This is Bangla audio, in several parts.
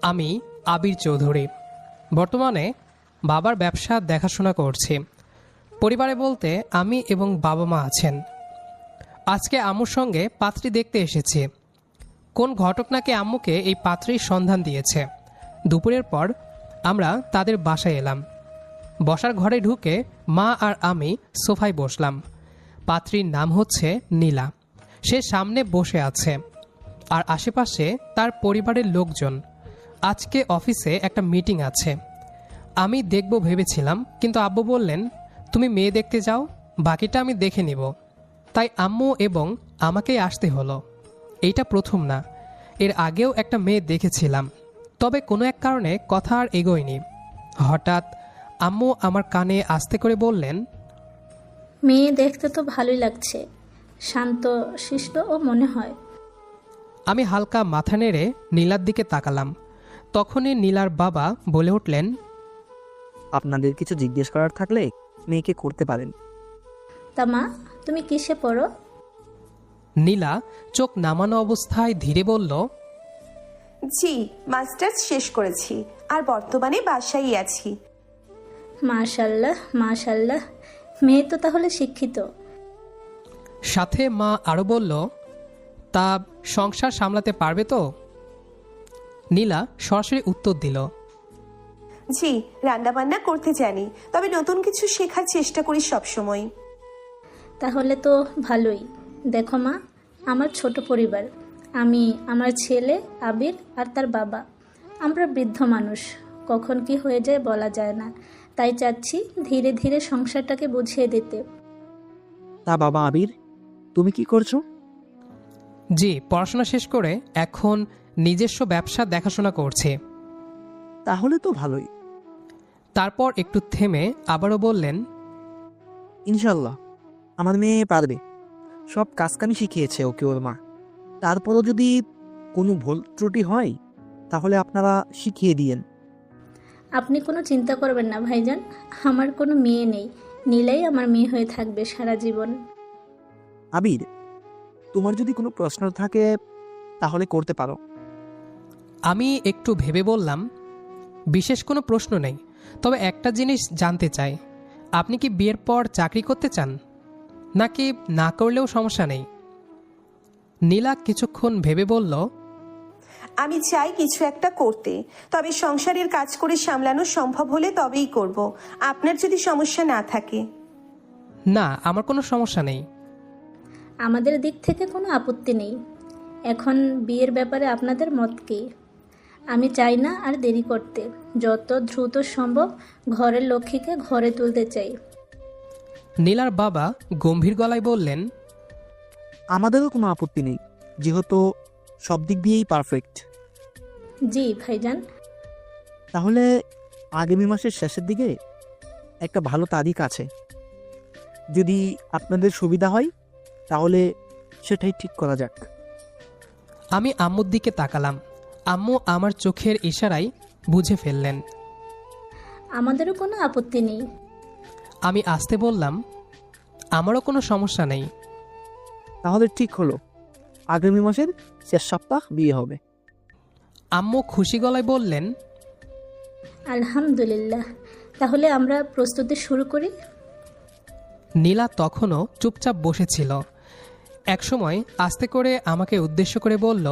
আমি আবির চৌধুরী। বর্তমানে বাবার ব্যবসা দেখাশোনা করছি। পরিবারে বলতে আমি এবং বাবা মা আছেন। আজকে আম্মুর সঙ্গে পাত্রী দেখতে এসেছি। কোন ঘটক নাকি আম্মুকে এই পাত্রীর সন্ধান দিয়েছে। দুপুরের পর আমরা তাদের বাসায় এলাম। বসার ঘরে ঢুকে মা আর আমি সোফায় বসলাম। পাত্রীর নাম হচ্ছে নীলা। সে সামনে বসে আছে আর আশেপাশে তার পরিবারের লোকজন। আজকে অফিসে একটা মিটিং আছে। আমি দেখব ভেবেছিলাম, কিন্তু আব্বু বললেন তুমি মেয়ে দেখতে যাও, বাকিটা আমি দেখে নিব। তাই আম্মু এবং আমাকেই আসতে হলো। এইটা প্রথম না, এর আগেও একটা মেয়ে দেখেছিলাম, তবে কোনো এক কারণে কথা আর এগোয়নি। হঠাৎ আম্মু আমার কানে আস্তে করে বললেন, মেয়ে দেখতে তো ভালোই লাগছে, শান্ত শিষ্ট ও মনে হয়। আমি হালকা মাথা নেড়ে নীলার দিকে তাকালাম। তখনই নীলার বাবা বলে উঠলেন, আপনাদের কিছু জিজ্ঞেস করার থাকলে মেয়েকে করতে পারেন। তা মা, তুমি কিসে পড়ো? নীলা চোখ নামানো অবস্থায় ধীরে বলল, জি, মাস্টার্স শেষ করেছি আর বর্তমানে বাসায় আছি। মাশাল্লাহ মাশাল্লাহ, মেয়ে তো তাহলে শিক্ষিত। সাথে মা আরও বলল, তা সংসার সামলাতে পারবে তো? নীলা সরাসরি উত্তর দিল, জি, রান্নাবান্না করতে জানি, তবে নতুন কিছু শেখার চেষ্টা করি সবসময়। তাহলে তো ভালোই। দেখো মা, আমার ছোট পরিবার। আমি, আমার ছেলে আবির আর তার বাবা। আমরা বৃদ্ধ মানুষ, কখন কি হয়ে যায় বলা যায় না। তাই চাচ্ছি ধীরে ধীরে সংসারটাকে বুঝিয়ে দিতে। তা বাবা আবির, তুমি কি করছো? জি, পড়াশোনা শেষ করে এখন নিজস্ব ব্যবসা দেখাশোনা করছে। তাহলে তো ভালোই। তারপর একটু থেমে আবারও বললেন, ইনশাল্লাহ আমার মেয়ে পারবে। সব কাজকামি শিখিয়েছে ওকে ওর মা। তারপরও যদি কোনো ভুল ত্রুটি হয় তাহলে আপনারা শিখিয়ে দিয়েন। আপনি কোনো চিন্তা করবেন না ভাইজান, আমার কোনো মেয়ে নেই। নীলাই আমার মেয়ে হয়ে থাকবে সারা জীবন। আবির, তোমার যদি কোনো প্রশ্ন থাকে তাহলে করতে পারো। আমি একটু ভেবে বললাম, বিশেষ কোনো প্রশ্ন নেই, তবে একটা জিনিস জানতে চাই, আপনি কি বিয়ের পর চাকরি করতে চান, নাকি না করলেও সমস্যা নেই? নীলা কিছুক্ষণ ভেবে বলল, আমি চাই কিছু একটা করতে, তবে সংসারের কাজ করে সামলানো সম্ভব হলে তবেই করব, আপনার যদি সমস্যা না থাকে। না, আমার কোনো সমস্যা নেই। আমাদের দিক থেকে কোনো আপত্তি নেই। এখন বিয়ের ব্যাপারে আপনাদের মত কি? আমি চাই না আর দেরি করতে। যত দ্রুত সম্ভব ঘরের লক্ষ্মীকে ঘরে তুলতে চাই। নীলার বাবা গম্ভীর গলায় বললেন, আমাদেরও কোনো আপত্তি নেই, যেহেতু সব দিক দিয়েই পারফেক্ট। জি ভাইজান। তাহলে আগামী মাসের শেষের দিকে একটা ভালো তারিখ আছে, যদি আপনাদের সুবিধা হয় তাহলে সেটাই ঠিক করা যাক। আমি আম্মুর দিকে তাকালাম। আম্মু আমার চোখের ইশারায় বুঝে ফেললেন। আমাদেরও কোনো আপত্তি নেই। আমি আস্তে বললাম, আমারও কোনো সমস্যা নেই। তাহলে ঠিক হলো, আগামী মাসের শেষ সপ্তাহ বিয়ে হবে। আম্মু খুশি গলায় বললেন, আলহামদুলিল্লাহ, তাহলে আমরা প্রস্তুতি শুরু করি। নীলা তখনও চুপচাপ বসেছিল। একসময় আস্তে করে আমাকে উদ্দেশ্য করে বলল,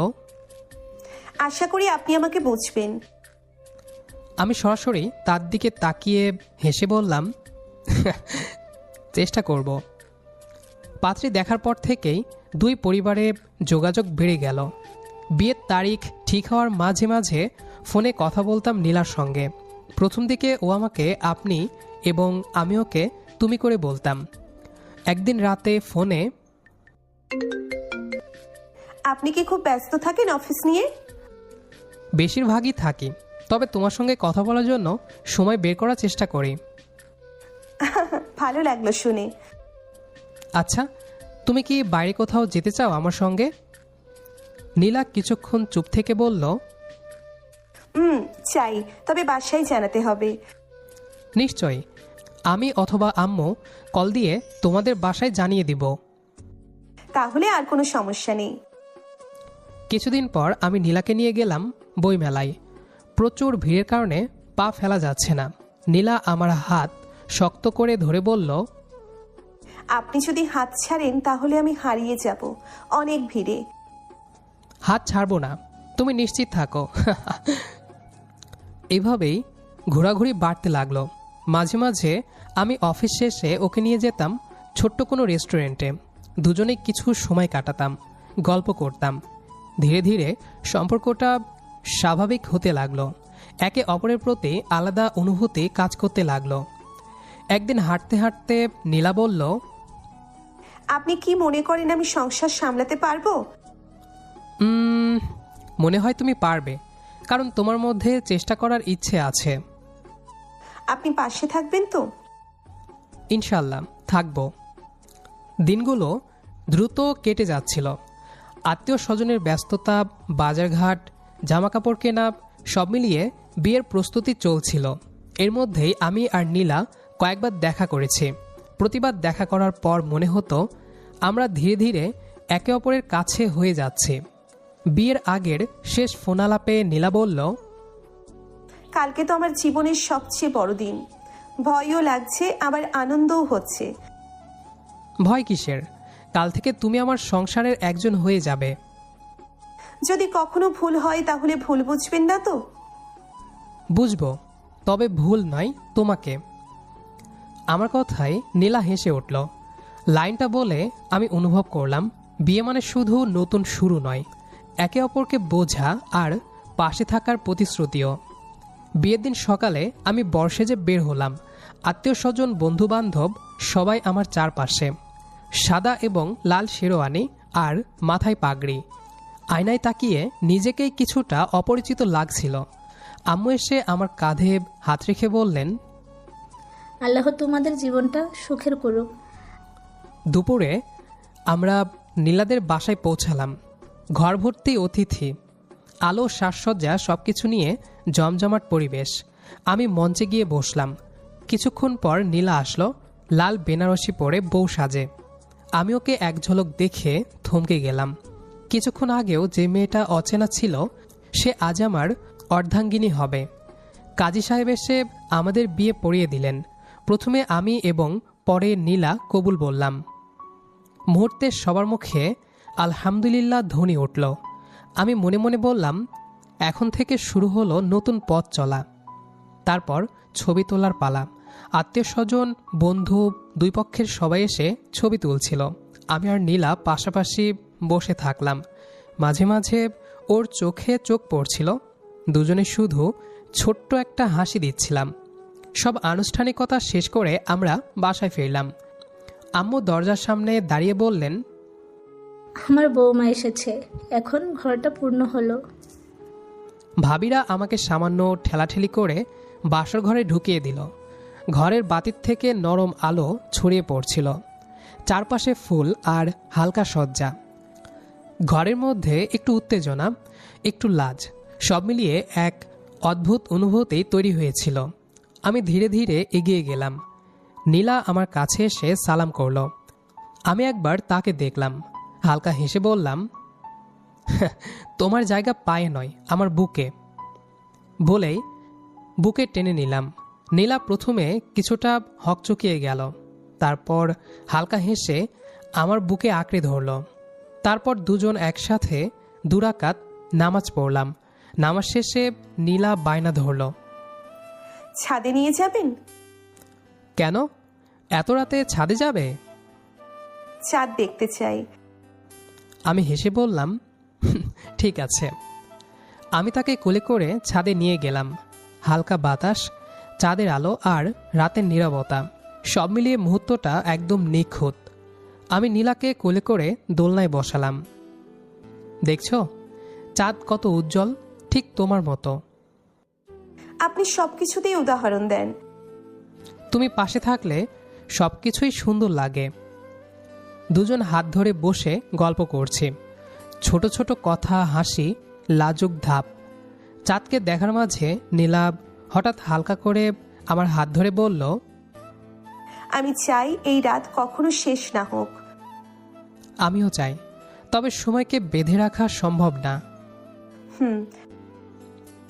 আশা করি আপনি আমাকে বুঝবেন। আমি সরাসরি তার দিকে তাকিয়ে হেসে বললাম, চেষ্টা করব। পাত্রী দেখার পর থেকেই দুই পরিবারে যোগাযোগ বেড়ে গেল। বিয়ের তারিখ ঠিক হওয়ার মাঝে মাঝে ফোনে কথা বলতাম নীলার সঙ্গে। প্রথম দিকে ও আমাকে আপনি এবং আমি ওকে তুমি করে বলতাম। একদিন রাতে ফোনে, আপনি কি খুব ব্যস্ত থাকেন অফিস নিয়ে? বেশিরভাগই থাকি, তবে তোমার সঙ্গে কথা বলার জন্য সময় বের করার চেষ্টা করি। ভালো লাগলো শুনে। আচ্ছা, তুমি কি বাইরে কোথাও যেতে চাও আমার সঙ্গে? নীলা কিছুক্ষণ চুপ থেকে বলল, চাই, তবে বাসায় জানাতে হবে। নিশ্চয়ই, আমি অথবা আম্মু কল দিয়ে তোমাদের বাসায় জানিয়ে দিব। তাহলে আর কোনো সমস্যা নেই। কিছুদিন পর আমি নীলাকে নিয়ে গেলাম বইমেলায়। প্রচুর ভিড়ের কারণে পা ফেলা যাচ্ছে না। নীলা আমার হাত শক্ত করে ধরে বলল, আপনি যদি হাত ছাড়েন তাহলে আমি হারিয়ে যাব অনেক ভিড়ে। হাত ছাড়বো না, তুমি নিশ্চিত থাকো। এভাবেই ঘোরাঘুরি বাড়তে লাগলো। মাঝে মাঝে আমি অফিস শেষে ওকে নিয়ে যেতাম ছোট্ট কোনো রেস্টুরেন্টে। দুজনে কিছু সময় কাটাতাম, গল্প করতাম। ধীরে ধীরে সম্পর্কটা স্বাভাবিক হতে লাগলো। একে অপরের প্রতি আলাদা অনুভূতি কাজ করতে লাগলো। একদিন হাঁটতে হাঁটতে নীলা বলল, আপনি কি মনে করেন আমি সংসার সামলাতে পারবো? মনে হয় তুমি পারবে, কারণ তোমার মধ্যে চেষ্টা করার ইচ্ছে আছে। আপনি পাশে থাকবেন তো? ইনশাল্লাহ থাকবো। দিনগুলো দ্রুত কেটে যাচ্ছিল। আত্মীয় স্বজনের ব্যস্ততা, বাজারঘাট, জামাকাপড় কেনা, সব মিলিয়ে বিয়ের প্রস্তুতি চলছিল। এর মধ্যেই আমি আর নীলা কয়েকবার দেখা করেছি। প্রতিবার দেখা করার পর মনে হতো আমরা ধীরে ধীরে একে অপরের কাছে হয়ে যাচ্ছি। বিয়ের আগের শেষ ফোনালাপে নীলা বলল, কালকে তো আমার জীবনের সবচেয়ে বড় দিন। ভয়ও লাগছে, আবার আনন্দও হচ্ছে। ভয় কিসের? কাল থেকে তুমি আমার সংসারের একজন হয়ে যাবে। যদি কখনো ভুল হয় তাহলে ভুল বুঝবেন না তো? বুঝবো, তবে ভুল নয় তোমাকে। আমার কথায় নীলা হেসে উঠল। লাইনটা বলে আমি অনুভব করলাম বিয়ে মানে শুধু নতুন শুরু নয়, একে অপরকে বোঝা আর পাশে থাকার প্রতিশ্রুতিও। বিয়ের দিন সকালে আমি বর্ষেজে বের হলাম। আত্মীয় স্বজন, বন্ধু বান্ধব সবাই আমার চারপাশে। সাদা এবং লাল শেরওয়ানি আর মাথায় পাগড়ি। আয়নায় তাকিয়ে নিজেকেই কিছুটা অপরিচিত লাগছিল। আম্মু এসে আমার কাঁধে হাত রেখে বললেন, আল্লাহ তোমাদের জীবনটা সুখের করুক। দুপুরে আমরা নীলাদের বাসায় পৌঁছালাম। ঘর ভর্তি অতিথি, আলো, সাজসজ্জা, সব কিছু নিয়ে জমজমাট পরিবেশ। আমি মঞ্চে গিয়ে বসলাম। কিছুক্ষণ পর নীলা আসলো, লাল বেনারসি পরে বউ সাজে। আমি ওকে এক ঝলক দেখে থমকে গেলাম। কিছুক্ষণ আগেও যে মেয়েটা অচেনা ছিল, সে আজ আমার অর্ধাঙ্গিনী হবে। কাজী সাহেব এসে আমাদের বিয়ে পড়িয়ে দিলেন। প্রথমে আমি এবং পরে নীলা কবুল বললাম। মুহূর্তে সবার মুখে আলহামদুলিল্লাহ ধ্বনি উঠল। আমি মনে মনে বললাম, এখন থেকে শুরু হলো নতুন পথ চলা। তারপর ছবি তোলার পালা। আত্মীয় স্বজন, বন্ধু, দুই পক্ষের সবাই এসে ছবি তুলছিল। আমি আর নীলা পাশাপাশি বসে থাকলাম। মাঝে মাঝে ওর চোখে চোখ পড়ছিল। দুজনে শুধু ছোট্ট একটা হাসি দিচ্ছিলাম। সব আনুষ্ঠানিকতা শেষ করে আমরা বাসায় ফিরলাম। আম্মু দরজার সামনে দাঁড়িয়ে বললেন, আমার বৌমা এসেছে, এখন ঘরটা পূর্ণ হলো। ভাবিরা আমাকে সামান্য ঠেলাঠেলি করে বাসর ঘরে ঢুকিয়ে দিল। ঘরের বাতির থেকে নরম আলো ছড়িয়ে পড়ছিল। চারপাশে ফুল আর হালকা সজ্জা। ঘরের মধ্যে একটু উত্তেজনা, একটু লাজ, সব মিলিয়ে এক অদ্ভুত অনুভূতি তৈরি হয়েছিল। আমি ধীরে ধীরে এগিয়ে গেলাম। নীলা আমার কাছে এসে সালাম করল। আমি একবার তাকে দেখলাম, হালকা হেসে বললাম, তোমার জায়গা পায়ে নয়, আমার বুকে। বলেই বুকে টেনে নিলাম। নীলা প্রথমে কিছুটা হকচকিয়ে গেল, তারপর হালকা হেসে আমার বুকে আঁকড়ে ধরল। তারপর দুজন একসাথে 2 রাকাত নামাজ পড়লাম। নামাজ শেষে নীলা বায়না ধরল, ছাদে নিয়ে যাবেন? কেন, এত রাতে ছাদে যাবে? চাঁদ দেখতে চাই। আমি হেসে বললাম, ঠিক আছে। আমি তাকে কোলে করে ছাদে নিয়ে গেলাম। হালকা বাতাস, চাঁদের আলো আর রাতের নীরবতা, সব মিলিয়ে মুহূর্তটা একদম নিখুঁত। আমি নীলাকে কোলে করে দোলনায় বসালাম। দেখছো, চাঁদ কত উজ্জ্বল, ঠিক তোমার মতো। আপনি সবকিছুতেই উদাহরণ দেন। তুমি পাশে থাকলে সবকিছুই সুন্দর লাগে। দুজন হাত ধরে বসে গল্প করছি। ছোট ছোট কথা, হাসি, লাজুক ধাপ। চাঁদকে দেখার মাঝে নীলা হঠাৎ হালকা করে আমার হাত ধরে বলল, আমি চাই এই রাত কখনো শেষ না হোক। আমিও চাই, তবে সময়কে বেঁধে রাখা সম্ভব না।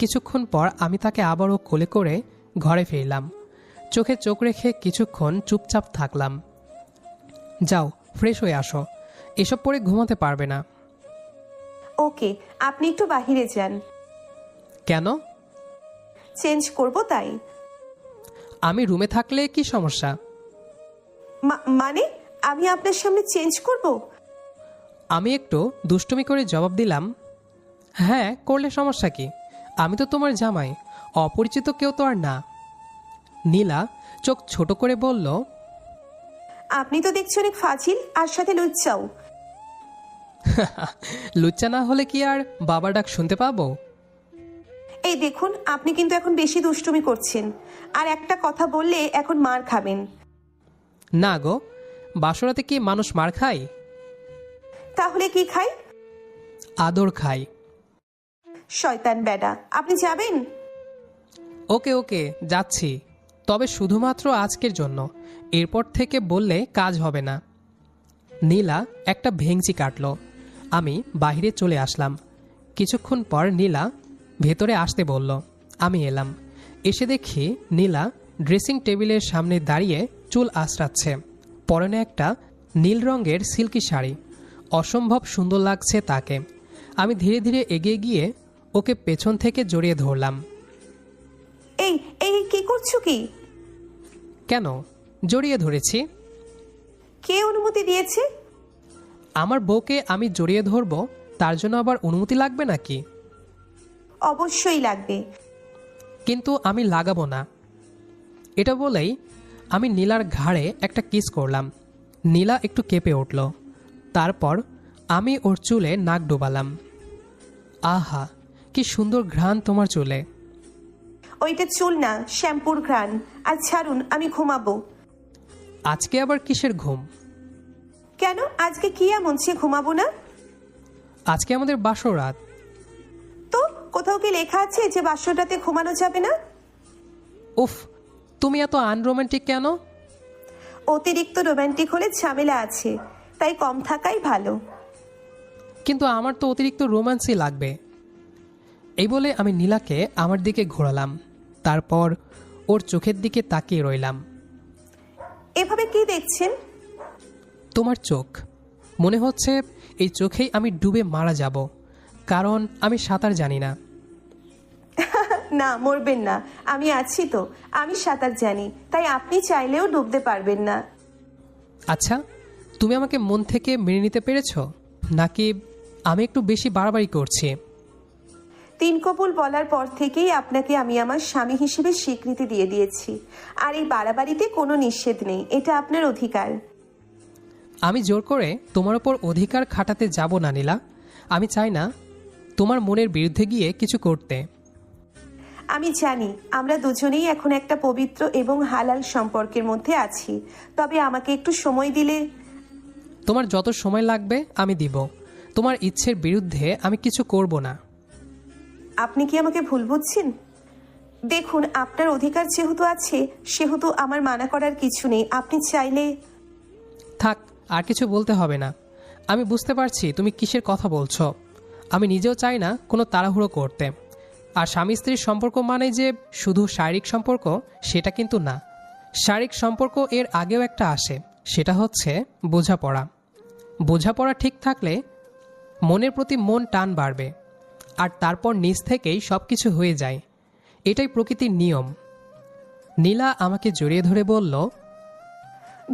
কিছুক্ষণ পর আমি তাকে আবারও কোলে করে ঘরে ফিরলাম। চোখে চোখ রেখে কিছুক্ষণ চুপচাপ থাকলাম। যাও, ফ্রেশ হয়ে আসো, এসব পরে ঘুমাতে পারবে না। ওকে, আপনি একটু বাহিরে যান। কেন? চেঞ্জ করব তাই। আমি রুমে থাকলে কি সমস্যা? মানে আমি আপনার সামনে চেঞ্জ করব? আমি একটু দুষ্টুমি করে জবাব দিলাম, হ্যাঁ করলে সমস্যা কি? আমি তো তোমার জামাই, অপরিচিত কেউ তো আর না। নীলা চোখ ছোট করে বলল, আপনি তো দেখছি অনেক ফাজিল, আর সাথে লুচ্চাও। লুচ্চা না হলে কি আর বাবার ডাক শুনতে পাবো? এই দেখুন, আপনি কিন্তু এখন বেশি দুষ্টুমি করছেন, আর একটা কথা বললে এখন মার খাবেন। না গো, বাসরাতে কি মানুষ মার খায়? তাহলে কি খাই? আদর খাই। শয়তান বেডা, আপনি যাবেন? ওকে ওকে, যাচ্ছি, তবে শুধুমাত্র আজকের জন্য। এরপর থেকে বললে কাজ হবে না। নীলা একটা ভেংচি কাটল। আমি বাইরে চলে আসলাম। কিছুক্ষণ পর নীলা ভেতরে আসতে বলল। আমি এলাম। এসে দেখি নীলা ড্রেসিং টেবিলের সামনে দাঁড়িয়ে চুল আঁচড়াচ্ছে। পরনে একটা নীল রঙের সিল্কি শাড়ি। অসম্ভব সুন্দর লাগছে তাকে। আমি ধীরে ধীরে এগিয়ে গিয়ে ওকে পেছন থেকে জড়িয়ে ধরলাম। এই এই কি করছো কি? কেন জড়িয়ে ধরেছি? কে অনুমতি দিয়েছে? আমার বউকে আমি জড়িয়ে ধরব, তার জন্য আবার অনুমতি লাগবে নাকি? অবশ্যই লাগবে। কিন্তু আমি লাগাবো না। এটা বলেই আমি নীলার ঘাড়ে একটা কিস করলাম। নীলা একটু কেঁপে উঠল। তারপর আমি ওর চুলে নাক ডোবালাম। আহা, কি সুন্দর ঘ্রাণ তোমার চুলে। ওইটা চুল না, শ্যাম্পুর ঘ্রাণ। আর ছাড়ুন, আমি ঘুমাবো। আজকে আবার কিসের ঘুম? কেন, আজকে কি এমন যে ঘুমাবো না? আজকে আমাদের বাসর রাত। তো কোথাও কি লেখা আছে যে বাসরটাতে ঘুমানো যাবে না? উফ, তুমি এত আনরোমান্টিক কেন? অতিরিক্ত রোমান্টিক হলে ঝামেলা আছে, তাই কম থাকাই ভালো। কিন্তু আমার তো অতিরিক্ত রোম্যান্সই লাগবে। এই বলে আমি নীলাকে আমার দিকে ঘোরালাম। তারপর ওর চোখের দিকে তাকিয়ে রইলাম। এভাবে কি দেখছেন? তোমার চোখ। মনে হচ্ছে এই চোখেই আমি ডুবে মারা যাব, কারণ আমি সাঁতার জানি না। না, মরবেন না, আমি আছি তো। আমি সাঁতার জানি, তাই আপনি চাইলেও ডুবতে পারবেন না। আচ্ছা, তুমি আমাকে মন থেকে মেনে নিতে পেরেছ, নাকি আমি একটু বেশি বাড়াবাড়ি করছি? 3 কবুল বলার পর থেকেই আপনাকে আমি আমার স্বামী হিসেবে স্বীকৃতি দিয়ে দিয়েছি। আর এই বাড়াবাড়িতে কোনো নিষেধ নেই, এটা আপনার অধিকার। আমি জোর করে তোমার ওপর অধিকার খাটাতে যাব না নীলা। আমি চাই না তোমার মনের বিরুদ্ধে গিয়ে কিছু করতে। আমি জানি আমরা দুজনেই এখন একটা পবিত্র এবং হালাল সম্পর্কের মধ্যে আছি, তবে আমাকে একটু সময় দিলে। তোমার যত সময় লাগবে আমি দিব। তোমার ইচ্ছের বিরুদ্ধে আমি কিছু করব না। আপনি কি আমাকে ভুল বুঝছেন? দেখুন, আপনার অধিকার যেহেতু আছে, সেহেতু আমার মানা করার কিছু নেই। আপনি চাইলে। থাক, আর কিছু বলতে হবে না। আমি বুঝতে পারছি তুমি কিসের কথা বলছো। আমি নিজেও চাই না কোনো তাড়াহুড়ো করতে। আর স্বামী স্ত্রীর সম্পর্ক মানে যে শুধু শারীরিক সম্পর্ক, সেটা কিন্তু না। শারীরিক সম্পর্ক এর আগেও একটা আসে, সেটা হচ্ছে বোঝাপড়া। বোঝাপড়া ঠিক থাকলে মনের প্রতি মন টান বাড়বে, আর তারপর নিজ থেকেই সব কিছু হয়ে যায়। এটাই প্রকৃতির নিয়ম। নীলা আমাকে জড়িয়ে ধরে বলল,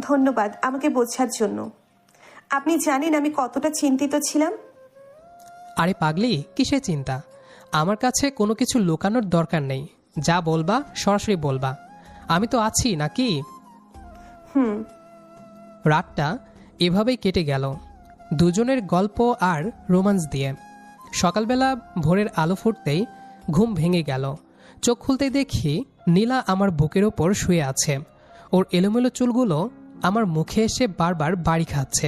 ধন্যবাদ আমাকে বোঝার জন্য। আপনি জানেন আমি কতটা চিন্তিত ছিলাম। আরে পাগলি, কিসের চিন্তা? আমার কাছে কোনো কিছু লুকানোর দরকার নেই। যা বলবা সরাসরি বলবা। আমি তো আছি নাকি? রাতটা এভাবেই কেটে গেল, দুজনের গল্প আর রোমান্স দিয়ে। সকালবেলা ভোরের আলো ফুটতেই ঘুম ভেঙে গেল। চোখ খুলতেই দেখি নীলা আমার বুকের ওপর শুয়ে আছে। ওর এলোমেলো চুলগুলো আমার মুখে এসে বারবার বাড়ি খাচ্ছে।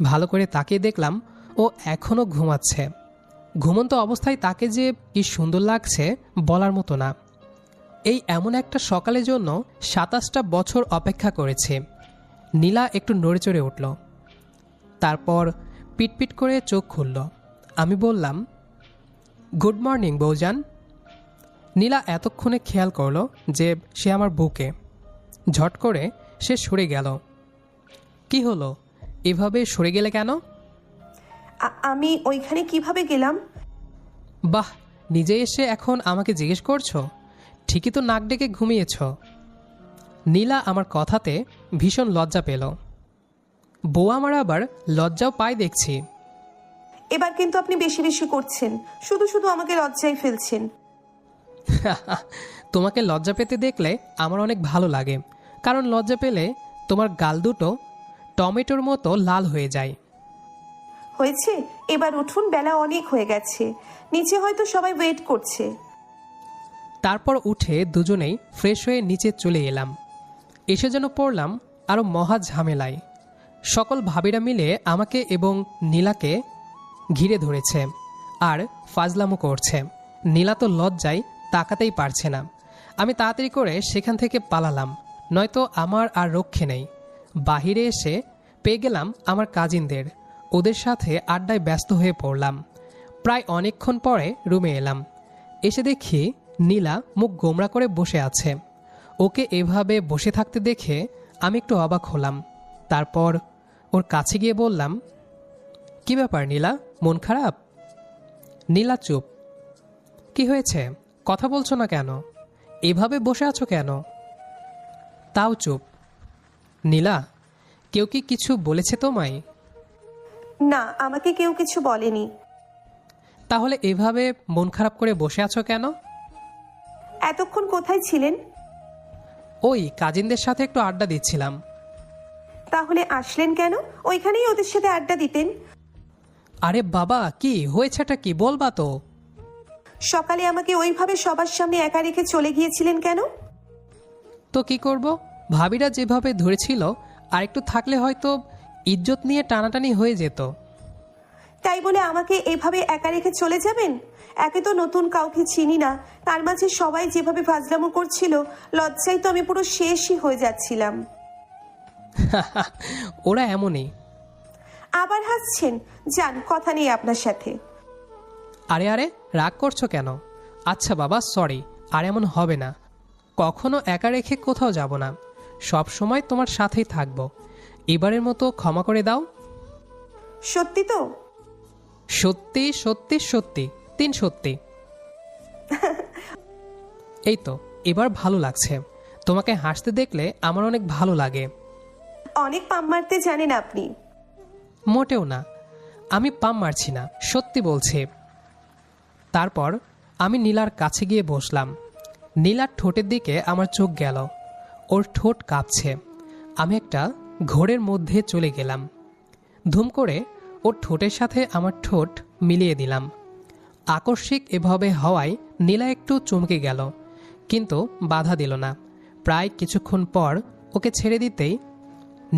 ভালো করে তাকিয়ে দেখলাম ও এখনও ঘুমাচ্ছে। ঘুমন্ত অবস্থায় তাকে যে কি সুন্দর লাগছে বলার মতো না। এই এমন একটা সকালের জন্য 27টা বছর অপেক্ষা করেছে। নীলা একটু নড়েচড়ে উঠল, তারপর পিটপিট করে চোখ খুলল। আমি বললাম, গুড মর্নিং বৌজান। নীলা এতক্ষণে খেয়াল করলো যে সে আমার বুকে। ঝট করে সে সরে গেল। কি হলো, এভাবে সরে গেলে কেন? আমি ওইখানে কিভাবে গেলাম? বাহ, নিজে এসে এখন আমাকে জিজ্ঞেস করছো? ঠিকই তো নাক ডেকে ঘুমিয়েছ। নীলা আমার কথাতে ভীষণ লজ্জা পেল। বউ আমার আবার লজ্জাও পায় দেখছি। এবার কিন্তু আপনি বেশি বেশি করছেন, শুধু শুধু আমাকে লজ্জায় ফেলছেন। তোমাকে লজ্জা পেতে দেখলে আমার অনেক ভালো লাগে, কারণ লজ্জা পেলে তোমার গাল দুটো টমেটোর মতো লাল হয়ে যায়। হয়েছে, এবার উঠুন, বেলা অনেক হয়ে গেছে, নিচে হয়তো সবাই ওয়েট করছে। তারপর উঠে দুজনেই ফ্রেশ হয়ে নিচে চলে এলাম। এসে যেন পড়লাম আরও মহা ঝামেলায়। সকল ভাবিরা মিলে আমাকে এবং নীলাকে ঘিরে ধরেছে আর ফাজলামো করছে। নীলা তো লজ্জায় তাকাতেই পারছে না। আমি তাড়াতাড়ি করে সেখান থেকে পালালাম, নয়তো আমার আর রক্ষে নেই। বাহিরে এসে পেয়ে গেলাম আমার কাজিনদের। ওদের সাথে আড্ডায় ব্যস্ত হয়ে পড়লাম। প্রায় অনেকক্ষণ পরে রুমে এলাম। এসে দেখি নীলা মুখ গোমড়া করে বসে আছে। ওকে এভাবে বসে থাকতে দেখে আমি একটু অবাক হলাম। তারপর ওর কাছে গিয়ে বললাম, কি ব্যাপার নীলা, মন খারাপ? নীলা চুপ। কি হয়েছে, কথা বলছো না কেন? এভাবে বসে আছো কেন? তাও চুপ। নীলা, কেউ কি কিছু বলেছে তোমায়? না, আমাকে কেউ কিছু বলেনি। তাহলে এভাবে মন খারাপ করে বসে আছো কেন? এতক্ষণ কোথায় ছিলেন? ওই কাজিনদের সাথে একটু আড্ডা দিচ্ছিলাম। তাহলে আসলেন কেন? ওইখানেই ওদের সাথে আড্ডা দিতেন। আরে বাবা, কি হয়েছেটা কি বলবা তো? সকালে আমাকে ওইভাবে সবার সামনে একা রেখে চলে গিয়েছিলেন কেন? তো কি করব, ভাবিরা যেভাবে ধরেছিল আর একটু থাকলে হয়তো ইজ্জত নিয়ে টানাটানি হয়ে যেত। তাই বলে আমাকে এভাবে একা রেখে চলে যাবেন? একে তো নতুন কাউকে চিনি না, তার মাঝে সবাই যেভাবে ফাজলামো করছিল, লজ্জায় তো আমি পুরো শেষই হয়ে যাচ্ছিলাম। ওরা এমনই। আবার হাসছেন? যান, কথা নেই আপনার সাথে। আরে আরে, রাগ করছো কেন? আচ্ছা বাবা, সরি, আর এমন হবে না। কখনো একা রেখে কোথাও যাব না, সব সময় তোমার সাথেই থাকবো। এবারের মতো ক্ষমা করে দাও। সত্যি তো? সত্যি সত্যি সত্যি, 3 সত্যি। এই তো, এবার ভালো লাগছে। তোমাকে হাসতে দেখলে আমার অনেক ভালো লাগে। অনেক পাম মারতে জানেন আপনি। মোটেও না, আমি পাম মারছি না, সত্যি বলছি। তারপর আমি নীলার কাছে গিয়ে বসলাম। নীলার ঠোঁটের দিকে আমার চোখ গেল। ওর ঠোঁট কাঁপছে। আমি একটা ঘোরের মধ্যে চলে গেলাম। ধুম করে ওর ঠোঁটের সাথে আমার ঠোঁট মিলিয়ে দিলাম। আকস্মিক এভাবে হওয়ায় নীলা একটু চমকে গেল, কিন্তু বাধা দিল না। প্রায় কিছুক্ষণ পর ওকে ছেড়ে দিতেই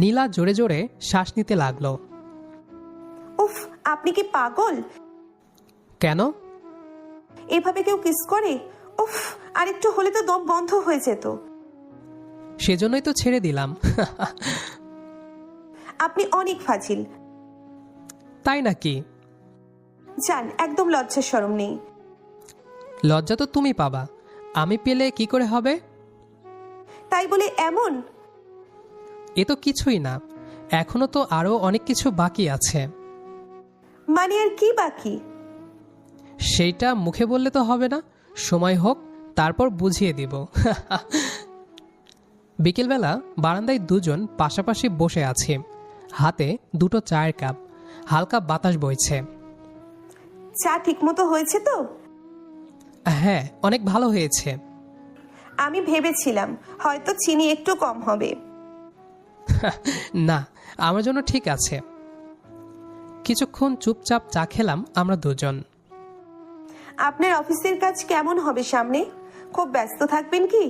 নীলা জোরে জোরে শ্বাস নিতে লাগলো। উফ, আপনি কি পাগল? কেন? এভাবে কেউ কিস করে? উফ, আর একটু হলে তো দম বন্ধ হয়ে যেত। সেজন্যই তো ছেড়ে দিলাম। আপনি অনেক ফাজিল। তাই নাকি? যান, একদম লজ্জা শরম নেই। লজ্জা তো তুমি পাবা, আমি পেলে কি করে হবে? তাই বলে এমন? এ তো কিছুই না, এখনো তো আরো অনেক কিছু বাকি আছে। মানে আর কি বাকি? সেইটা মুখে বললে তো হবে না, সময় হোক তারপর বুঝিয়ে দিব। বিকেলবেলা বারান্দায় দুজন পাশাপাশি বসে আছি, হাতে 2টো চায়ের কাপ, হালকা বাতাস বইছে। চা ঠিক মতো হয়েছে তো? হ্যাঁ, অনেক ভালো হয়েছে। আমি ভেবেছিলাম হয়তো চিনি একটু কম হবে। না, আমার জন্য ঠিক আছে। কিছুক্ষণ চুপচাপ চা খেলাম আমরা দুজন। আপনার অফিসের কাজ কেমন হবে সামনে? খুব ব্যস্ত থাকবেন কি?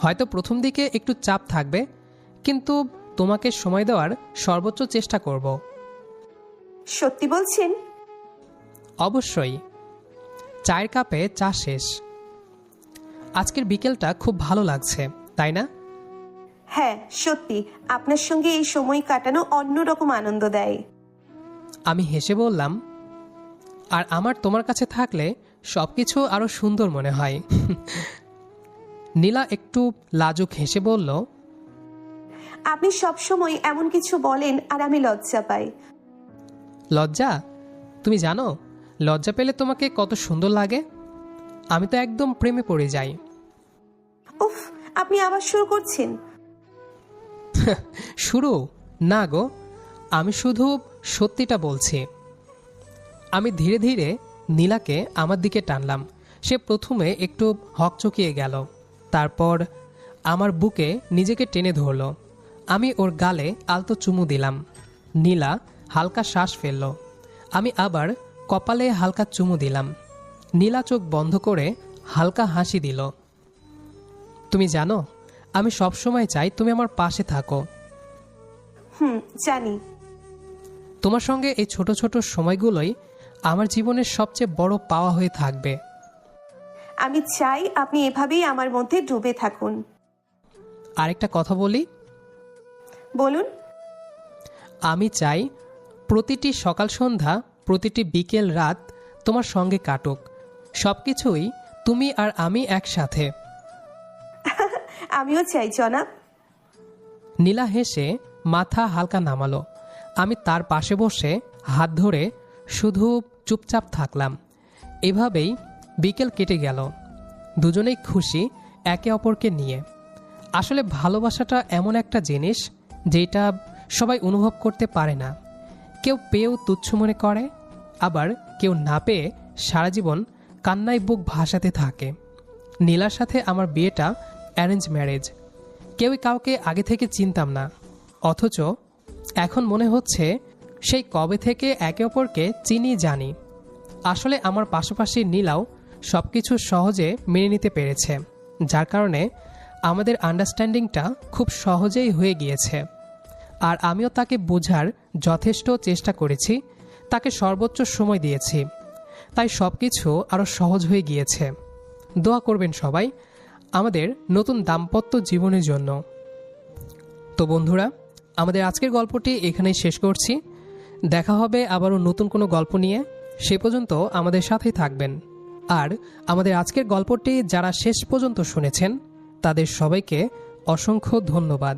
হয়তো প্রথম দিকে একটু চাপ থাকবে, কিন্তু তোমাকে সময় দেওয়ার সর্বোচ্চ চেষ্টা করব। সত্যি বলছেন? অবশ্যই। চায়ের কাপে চা শেষ। আজকের বিকেলটা খুব ভালো লাগছে, তাই না? হ্যাঁ সত্যি, আপনার সঙ্গে এই সময় কাটানো অন্যরকম আনন্দ দেয়। আমি হেসে বললাম, আর আমার তোমার কাছে থাকলে সব কিছু আরও সুন্দর মনে হয়। নীলা একটু লাজুক হেসে বলল, আপনি সবসময় এমন কিছু বলেন আর আমি লজ্জা পাই। লজ্জা? তুমি জানো লজ্জা পেলে তোমাকে কত সুন্দর লাগে? আমি তো একদম প্রেমে পড়ে যাই। উফ, আপনি আবার শুরু করছেন। শুরু না গো, আমি শুধু সত্যিটা বলছি। আমি ধীরে ধীরে নীলাকে আমার দিকে টানলাম। সে প্রথমে একটু হকচকিয়ে গেল, তারপর আমার বুকে নিজেকে টেনে ধরল। আমি ওর গালে আলতো চুমু দিলাম। নীলা হালকা শ্বাস ফেলল। আমি আবার কপালে হালকা চুমু দিলাম। নীলা চোখ বন্ধ করে হালকা হাসি দিল। তুমি জানো, আমি সবসময় চাই তুমি আমার পাশে থাকো। জানি। তোমার সঙ্গে এই ছোট ছোট সময়গুলোই আমার জীবনের সবচেয়ে বড় পাওয়া হয়ে থাকবে। আমি চাই আপনি এভাবেই আমার মধ্যে ডুবে থাকুন। আরেকটা কথা বলি। বলুন। আমি চাই প্রতিটি সকাল সন্ধ্যা, প্রতিটি বিকেল রাত তোমার সঙ্গে কাটুক। সব কিছুই তুমি আর আমি একসাথে। আমিও চাই জনাব। নীলা হেসে মাথা হালকা নামালো। আমি তার পাশে বসে হাত ধরে শুধু চুপচাপ থাকলাম। এভাবেই বিকেল কেটে গেল, দুজনেই খুশি একে অপরকে নিয়ে। আসলে ভালোবাসাটা এমন একটা জিনিস যেটা সবাই অনুভব করতে পারে না। কেউ পেয়েও তুচ্ছ মনে করে, আবার কেউ না পেয়ে সারা জীবন কান্নায় বুক ভাসাতে থাকে। নীলার সাথে আমার বিয়েটা অ্যারেঞ্জ ম্যারেজ। কেউই কাউকে আগে থেকে চিনতাম না, অথচ এখন মনে হচ্ছে সেই কবে থেকে একে অপরকে চিনি জানি। আসলে আমার পাশাপাশি নীলাও সব কিছু সহজে মেনে নিতে পেরেছে, যার কারণে আমাদের আন্ডারস্ট্যান্ডিংটা খুব সহজেই হয়ে গিয়েছে। আর আমিও তাকে বোঝার যথেষ্ট চেষ্টা করেছি, তাকে সর্বোচ্চ সময় দিয়েছি, তাই সব কিছু আরও সহজ হয়ে গিয়েছে। দোয়া করবেন সবাই আমাদের নতুন দাম্পত্য জীবনের জন্য। তো বন্ধুরা, আমাদের আজকের গল্পটি এখানেই শেষ করছি। দেখা হবে আবারও নতুন কোনো গল্প নিয়ে। সে পর্যন্ত আমাদের সাথেই থাকবেন। আর আমাদের আজকের গল্পটি যারা শেষ পর্যন্ত শুনেছেন তাদের সবাইকে অসংখ্য ধন্যবাদ।